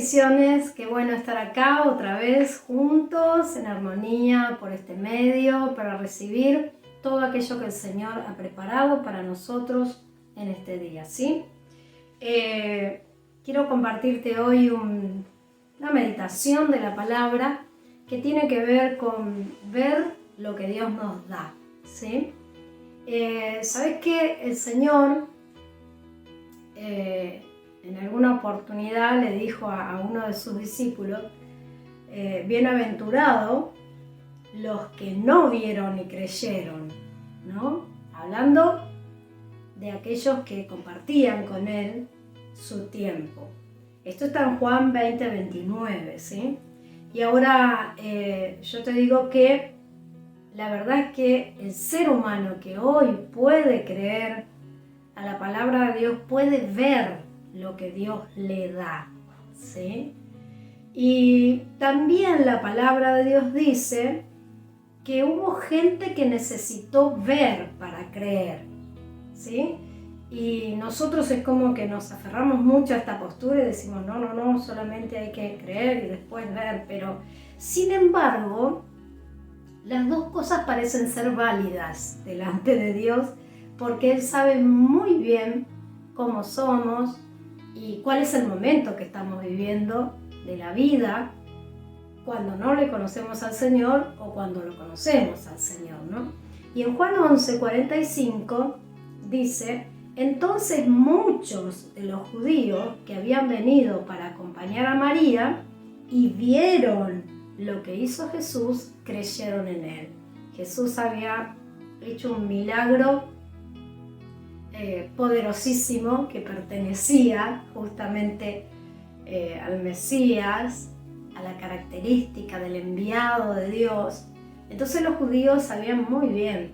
bendiciones, qué bueno estar acá otra vez juntos en armonía por este medio para recibir todo aquello que el Señor ha preparado para nosotros en este día, ¿sí? Quiero compartirte hoy una meditación de la palabra que tiene que ver con ver lo que Dios nos da, ¿sí? ¿Sabes qué? El Señor en alguna oportunidad le dijo a uno de sus discípulos, bienaventurado los que no vieron y creyeron, ¿no? Hablando de aquellos que compartían con él su tiempo. Esto está en Juan 20:29, ¿sí? Y ahora yo te digo que la verdad es que el ser humano que hoy puede creer a la palabra de Dios puede ver lo que Dios le da, ¿sí? Y también la palabra de Dios dice que hubo gente que necesitó ver para creer, ¿sí? Y nosotros es como que nos aferramos mucho a esta postura y decimos, no, solamente hay que creer y después ver, pero sin embargo, las dos cosas parecen ser válidas delante de Dios porque Él sabe muy bien cómo somos y cuál es el momento que estamos viviendo de la vida cuando no le conocemos al Señor o cuando lo conocemos al Señor, ¿no? Y en Juan 11:45 dice, entonces muchos de los judíos que habían venido para acompañar a María y vieron lo que hizo Jesús, creyeron en Él. Jesús había hecho un milagro poderosísimo que pertenecía justamente al Mesías, a la característica del enviado de Dios. Entonces los judíos sabían muy bien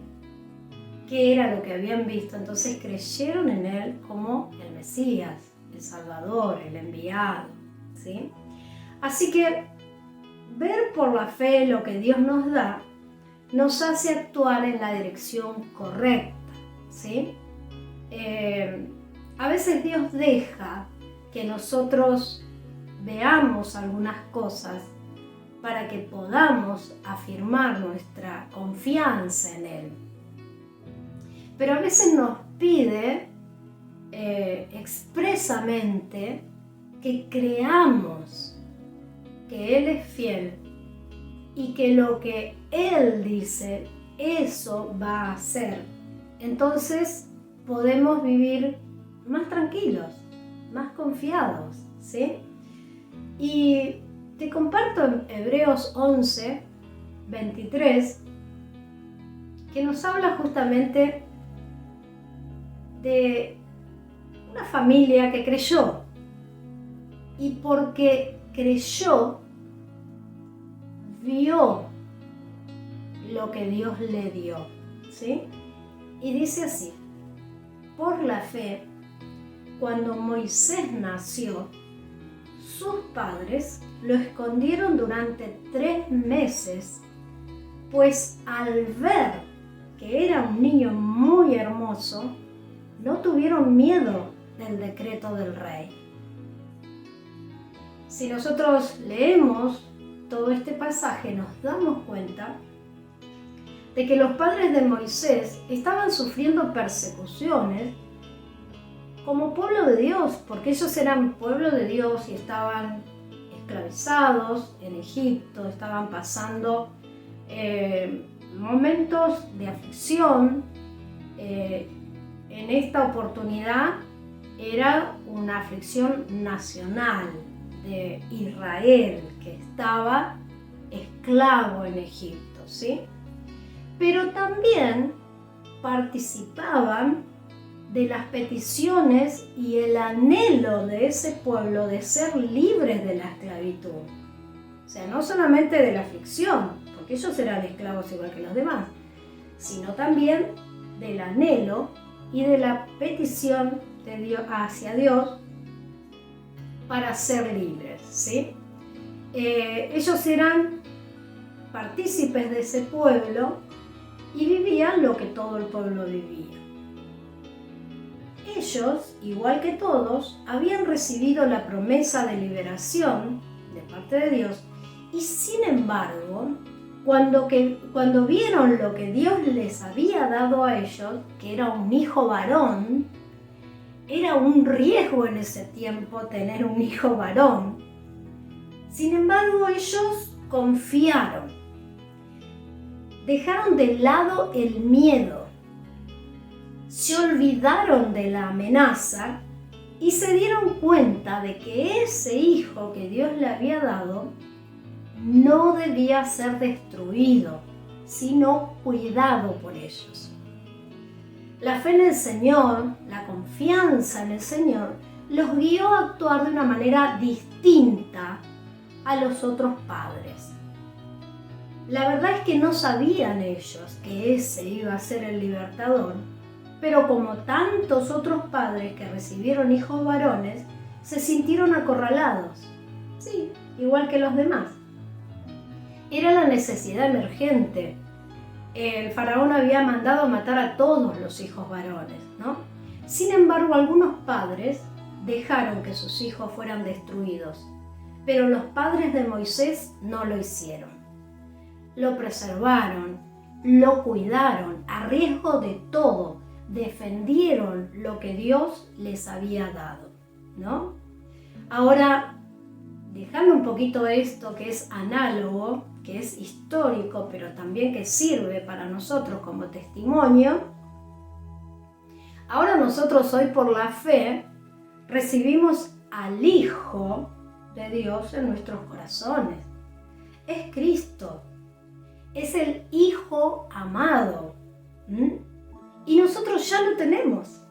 qué era lo que habían visto, entonces creyeron en Él como el Mesías, el Salvador, el enviado, ¿sí? Así que ver por la fe lo que Dios nos da nos hace actuar en la dirección correcta, ¿sí? A veces Dios deja que nosotros veamos algunas cosas para que podamos afirmar nuestra confianza en Él. Pero a veces nos pide expresamente que creamos que Él es fiel y que lo que Él dice, eso va a hacer. Entonces podemos vivir más tranquilos, más confiados, ¿sí? Y te comparto en Hebreos 11:23 que nos habla justamente de una familia que creyó y porque creyó vio lo que Dios le dio, ¿sí? Y dice así, por la fe, cuando Moisés nació, sus padres lo escondieron durante 3 meses, pues al ver que era un niño muy hermoso, no tuvieron miedo del decreto del rey. Si nosotros leemos todo este pasaje, nos damos cuenta de que los padres de Moisés estaban sufriendo persecuciones como pueblo de Dios, porque ellos eran pueblo de Dios y estaban esclavizados en Egipto, estaban pasando momentos de aflicción. En esta oportunidad era una aflicción nacional de Israel, que estaba esclavo en Egipto, ¿sí? Pero también participaban de las peticiones y el anhelo de ese pueblo de ser libres de la esclavitud. O sea, no solamente de la aflicción, porque ellos eran esclavos igual que los demás, sino también del anhelo y de la petición de Dios hacia Dios para ser libres, ¿sí? Ellos eran partícipes de ese pueblo y vivían lo que todo el pueblo vivía. Ellos, igual que todos, habían recibido la promesa de liberación de parte de Dios y sin embargo, cuando vieron lo que Dios les había dado a ellos, que era un hijo varón, era un riesgo en ese tiempo tener un hijo varón. Sin embargo, ellos confiaron, dejaron de lado el miedo, se olvidaron de la amenaza y se dieron cuenta de que ese hijo que Dios le había dado no debía ser destruido, sino cuidado por ellos. La fe en el Señor, la confianza en el Señor, los guió a actuar de una manera distinta a los otros padres. La verdad es que no sabían ellos que ese iba a ser el libertador, pero como tantos otros padres que recibieron hijos varones, se sintieron acorralados. Sí, igual que los demás. Era la necesidad emergente. El faraón había mandado matar a todos los hijos varones, ¿no? Sin embargo, algunos padres dejaron que sus hijos fueran destruidos, pero los padres de Moisés no lo hicieron. Lo preservaron, lo cuidaron, a riesgo de todo, defendieron lo que Dios les había dado, ¿no? Ahora, dejando un poquito esto que es análogo, que es histórico, pero también que sirve para nosotros como testimonio, ahora nosotros hoy por la fe recibimos al Hijo de Dios en nuestros corazones. Es Cristo, es el Hijo amado. Y nosotros ya lo tenemos.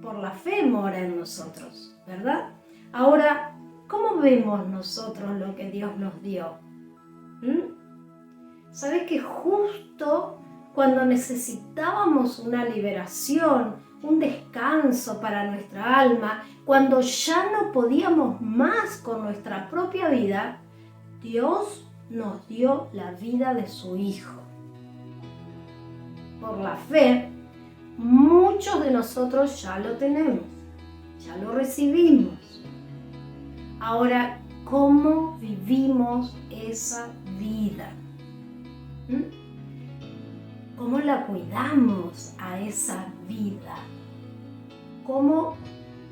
Por la fe mora en nosotros, ¿verdad? Ahora, ¿cómo vemos nosotros lo que Dios nos dio? ¿Sabes que justo cuando necesitábamos una liberación, un descanso para nuestra alma, cuando ya no podíamos más con nuestra propia vida, Dios nos dio la vida de su Hijo? Por la fe, muchos de nosotros ya lo tenemos, ya lo recibimos. Ahora, ¿cómo vivimos esa vida? ¿Cómo la cuidamos a esa vida? ¿Cómo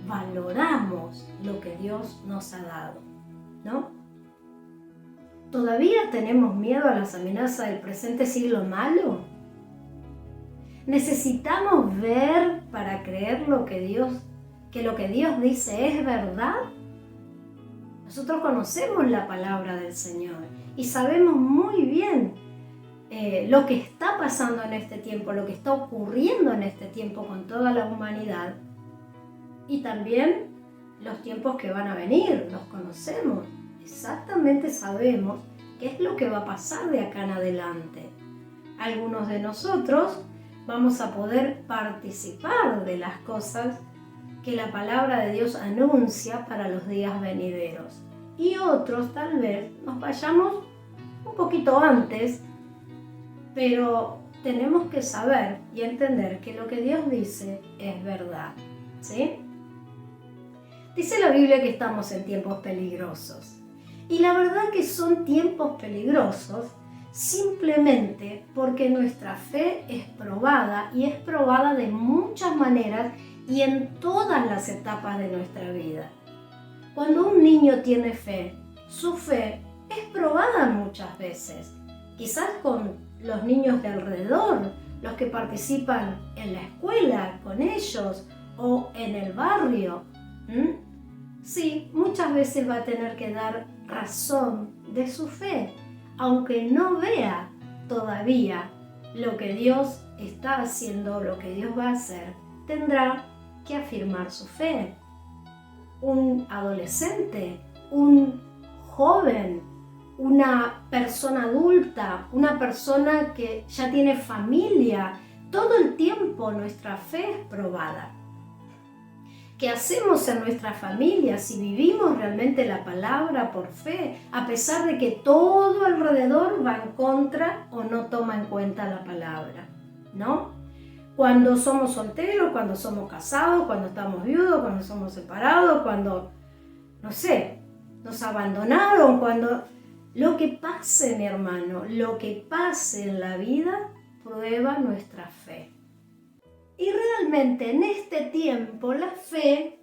valoramos lo que Dios nos ha dado? ¿No? ¿Todavía tenemos miedo a las amenazas del presente siglo malo? ¿Necesitamos ver para creer que lo que Dios dice es verdad? Nosotros conocemos la palabra del Señor y sabemos muy bien lo que está pasando en este tiempo, lo que está ocurriendo en este tiempo con toda la humanidad y también los tiempos que van a venir, los conocemos. Exactamente sabemos qué es lo que va a pasar de acá en adelante. Algunos de nosotros vamos a poder participar de las cosas que la palabra de Dios anuncia para los días venideros. Y otros tal vez nos vayamos un poquito antes, pero tenemos que saber y entender que lo que Dios dice es verdad, ¿sí? Dice la Biblia que estamos en tiempos peligrosos. Y la verdad que son tiempos peligrosos simplemente porque nuestra fe es probada y es probada de muchas maneras y en todas las etapas de nuestra vida. Cuando un niño tiene fe, su fe es probada muchas veces, quizás con los niños de alrededor, los que participan en la escuela con ellos o en el barrio. Sí, muchas veces va a tener que dar razón de su fe, aunque no vea todavía lo que Dios está haciendo, lo que Dios va a hacer, tendrá que afirmar su fe. Un adolescente, un joven, una persona adulta, una persona que ya tiene familia, todo el tiempo nuestra fe es probada. ¿Qué hacemos en nuestra familia si vivimos realmente la palabra por fe, a pesar de que todo alrededor va en contra o no toma en cuenta la palabra? ¿No? Cuando somos solteros, cuando somos casados, cuando estamos viudos, cuando somos separados, cuando, no sé, nos abandonaron, cuando... Lo que pase, mi hermano, lo que pase en la vida, prueba nuestra fe. Y realmente en este tiempo la fe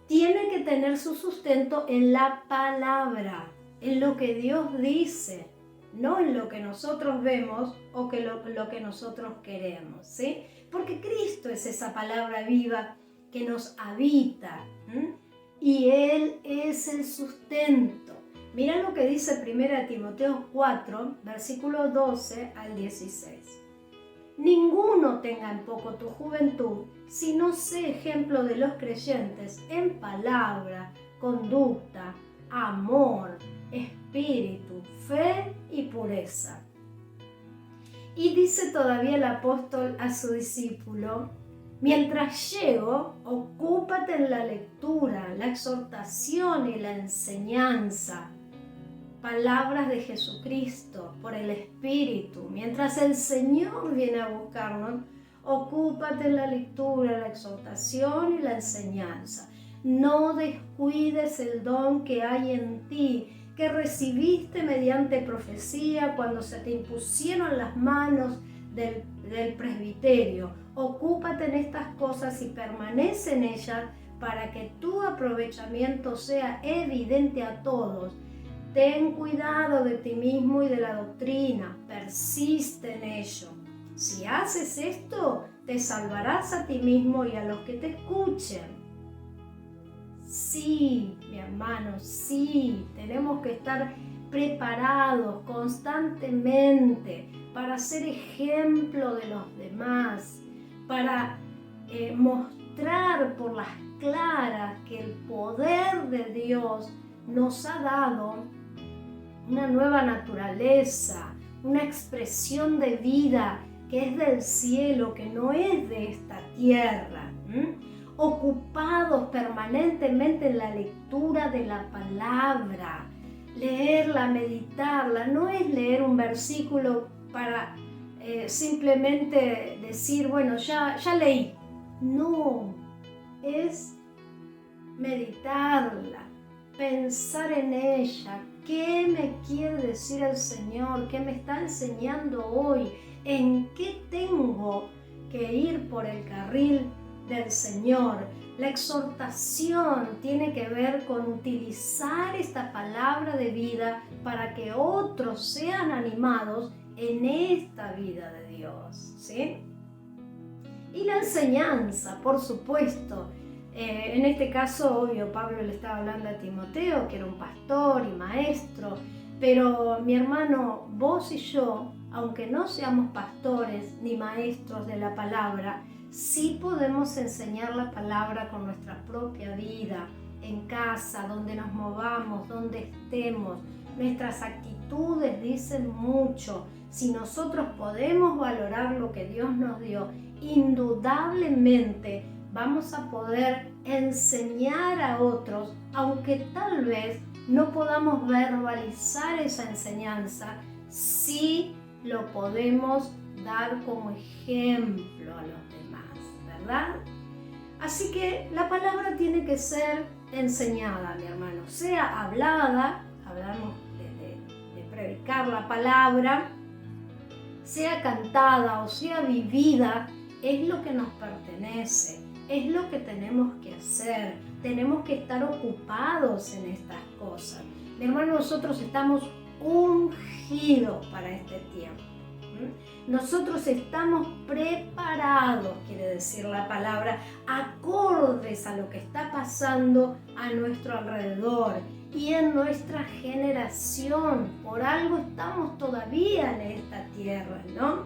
tiene que tener su sustento en la palabra, en lo que Dios dice, no en lo que nosotros vemos o que lo que nosotros queremos, ¿sí? Porque Cristo es esa palabra viva que nos habita, ¿m? Y Él es el sustento. Mira lo que dice 1 Timoteo 4, versículo 12 al 16. Ninguno tenga en poco tu juventud, sino sé ejemplo de los creyentes en palabra, conducta, amor, espíritu, fe y pureza. Y dice todavía el apóstol a su discípulo: mientras llego, ocúpate en la lectura, la exhortación y la enseñanza. Palabras de Jesucristo por el Espíritu. Mientras el Señor viene a buscarnos, ocúpate en la lectura, la exhortación y la enseñanza. No descuides el don que hay en ti, que recibiste mediante profecía cuando se te impusieron las manos del presbiterio. Ocúpate en estas cosas y permanece en ellas para que tu aprovechamiento sea evidente a todos. Ten cuidado de ti mismo y de la doctrina, persiste en ello. Si haces esto, te salvarás a ti mismo y a los que te escuchen. Sí, mi hermano, sí, tenemos que estar preparados constantemente para ser ejemplo de los demás, para mostrar por las claras que el poder de Dios nos ha dado una nueva naturaleza, una expresión de vida que es del cielo, que no es de esta tierra. Ocupados permanentemente en la lectura de la palabra, leerla, meditarla. No es leer un versículo para simplemente decir, bueno, ya leí. No, es meditarla, pensar en ella. ¿Qué me quiere decir el Señor? ¿Qué me está enseñando hoy? ¿En qué tengo que ir por el carril del Señor? La exhortación tiene que ver con utilizar esta palabra de vida para que otros sean animados en esta vida de Dios, ¿sí? Y la enseñanza, por supuesto. En este caso, obvio, Pablo le estaba hablando a Timoteo, que era un pastor y maestro, pero mi hermano, vos y yo, aunque no seamos pastores ni maestros de la palabra, sí podemos enseñar la palabra con nuestra propia vida, en casa, donde nos movamos, donde estemos. Nuestras actitudes dicen mucho. Si nosotros podemos valorar lo que Dios nos dio, indudablemente vamos a poder enseñar a otros, aunque tal vez no podamos verbalizar esa enseñanza, sí lo podemos dar como ejemplo a los demás, ¿verdad? Así que la palabra tiene que ser enseñada, mi hermano, sea hablada, hablamos de predicar la palabra, sea cantada o sea vivida, es lo que nos pertenece. Es lo que tenemos que hacer. Tenemos que estar ocupados en estas cosas. Mi hermano, nosotros estamos ungidos para este tiempo. Nosotros estamos preparados, quiere decir la palabra, acordes a lo que está pasando a nuestro alrededor y en nuestra generación. Por algo estamos todavía en esta tierra, ¿no?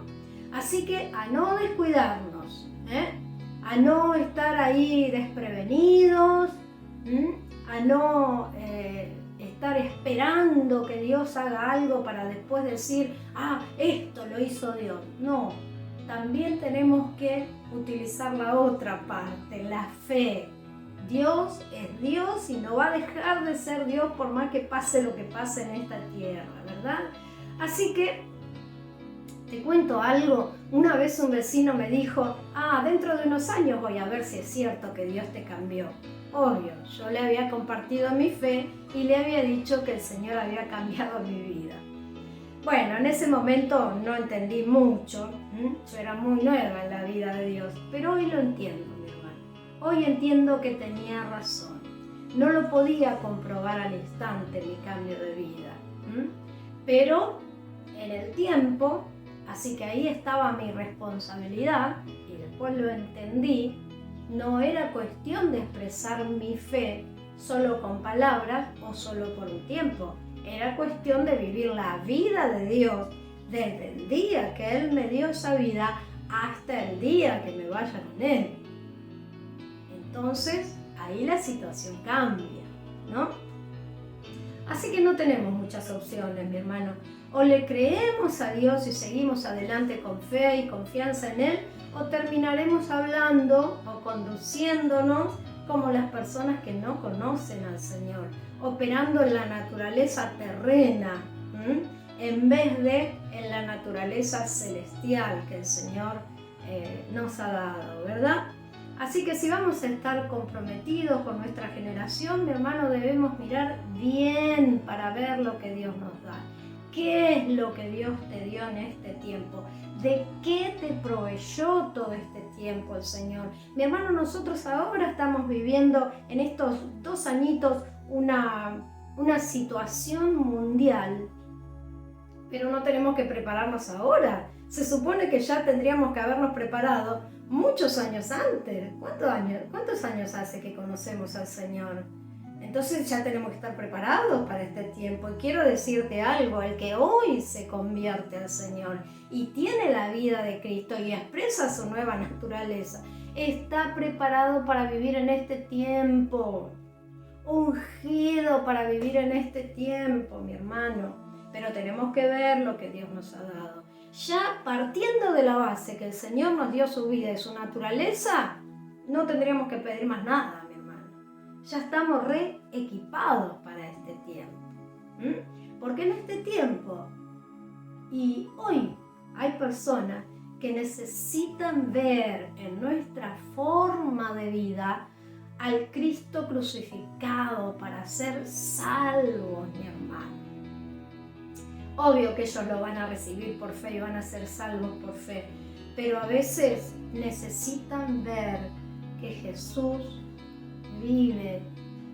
Así que a no descuidarnos, a no estar ahí desprevenidos, a no estar esperando que Dios haga algo para después decir, esto lo hizo Dios. No, también tenemos que utilizar la otra parte, la fe. Dios es Dios y no va a dejar de ser Dios por más que pase lo que pase en esta tierra, ¿verdad? Así que Te cuento algo, una vez un vecino me dijo, dentro de unos años voy a ver si es cierto que Dios te cambió. Obvio, yo le había compartido mi fe y le había dicho que el Señor había cambiado mi vida. Bueno, en ese momento no entendí mucho, yo era muy nueva en la vida de Dios, pero hoy lo entiendo, mi hermano. Hoy entiendo que tenía razón. No lo podía comprobar al instante mi cambio de vida, pero en el tiempo, así que ahí estaba mi responsabilidad y después lo entendí, no era cuestión de expresar mi fe solo con palabras o solo por un tiempo. Era cuestión de vivir la vida de Dios desde el día que Él me dio esa vida hasta el día que me vaya con Él. Entonces, ahí la situación cambia, ¿no? Así que no tenemos muchas opciones, mi hermano. O le creemos a Dios y seguimos adelante con fe y confianza en Él, o terminaremos hablando o conduciéndonos como las personas que no conocen al Señor, operando en la naturaleza terrena, en vez de en la naturaleza celestial que el Señor nos ha dado, ¿verdad? Así que si vamos a estar comprometidos con nuestra generación, mi hermano, debemos mirar bien para ver lo que Dios nos da. ¿Qué es lo que Dios te dio en este tiempo? ¿De qué te proveyó todo este tiempo el Señor? Mi hermano, nosotros ahora estamos viviendo en estos 2 añitos una situación mundial, pero no tenemos que prepararnos ahora. Se supone que ya tendríamos que habernos preparado muchos años antes. ¿Cuántos años hace que conocemos al Señor? Entonces ya tenemos que estar preparados para este tiempo. Y quiero decirte algo, el que hoy se convierte al Señor y tiene la vida de Cristo y expresa su nueva naturaleza, está preparado para vivir en este tiempo, ungido para vivir en este tiempo, mi hermano. Pero tenemos que ver lo que Dios nos ha dado. Ya partiendo de la base que el Señor nos dio su vida y su naturaleza, no tendríamos que pedir más nada, mi hermano. Ya estamos equipados para este tiempo. Porque en este tiempo y hoy hay personas que necesitan ver en nuestra forma de vida al Cristo crucificado para ser salvos, mi hermano. Obvio que ellos lo van a recibir por fe y van a ser salvos por fe, pero a veces necesitan ver que Jesús vive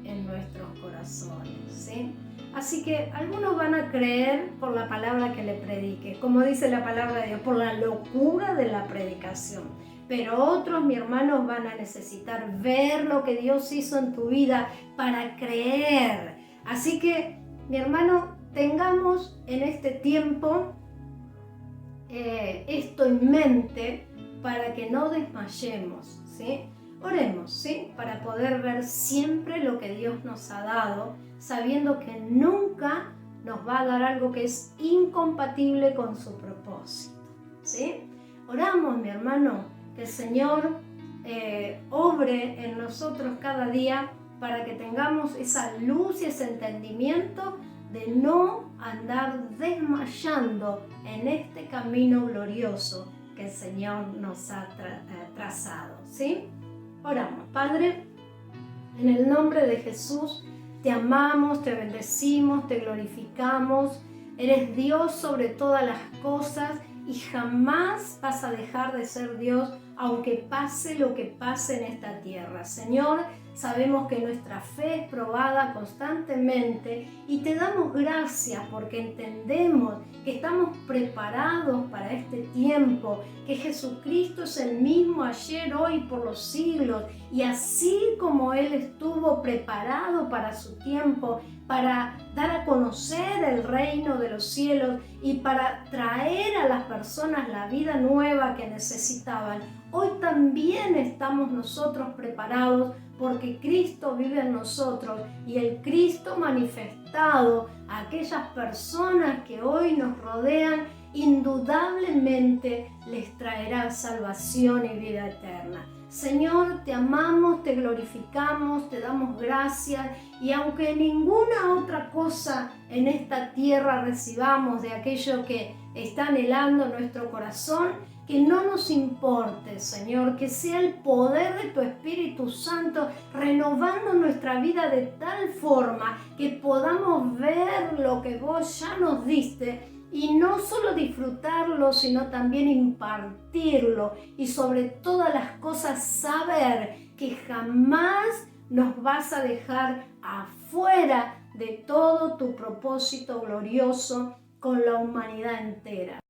en nuestros corazones, ¿sí? Así que algunos van a creer por la palabra que le predique, como dice la palabra de Dios, por la locura de la predicación. Pero otros, mi hermano, van a necesitar ver lo que Dios hizo en tu vida para creer. Así que, mi hermano, tengamos en este tiempo esto en mente para que no desmayemos, ¿sí? Oremos, ¿sí? Para poder ver siempre lo que Dios nos ha dado, sabiendo que nunca nos va a dar algo que es incompatible con su propósito, ¿sí? Oramos, mi hermano, que el Señor obre en nosotros cada día para que tengamos esa luz y ese entendimiento de no andar desmayando en este camino glorioso que el Señor nos ha trazado, ¿sí? Oramos. Padre, en el nombre de Jesús, te amamos, te bendecimos, te glorificamos. Eres Dios sobre todas las cosas y jamás vas a dejar de ser Dios, aunque pase lo que pase en esta tierra. Señor, sabemos que nuestra fe es probada constantemente y te damos gracias porque entendemos que estamos preparados para este tiempo, que Jesucristo es el mismo ayer, hoy, por los siglos, y así como Él estuvo preparado para su tiempo, para dar a conocer el reino de los cielos y para traer a las personas la vida nueva que necesitaban, hoy también estamos nosotros preparados porque Cristo vive en nosotros y el Cristo manifestado a aquellas personas que hoy nos rodean, indudablemente les traerá salvación y vida eterna. Señor, te amamos, te glorificamos, te damos gracias y aunque ninguna otra cosa en esta tierra recibamos de aquello que está anhelando nuestro corazón, que no nos importe, Señor, que sea el poder de tu Espíritu Santo renovando nuestra vida de tal forma que podamos ver lo que vos ya nos diste y no solo disfrutarlo, sino también impartirlo y sobre todas las cosas saber que jamás nos vas a dejar afuera de todo tu propósito glorioso con la humanidad entera.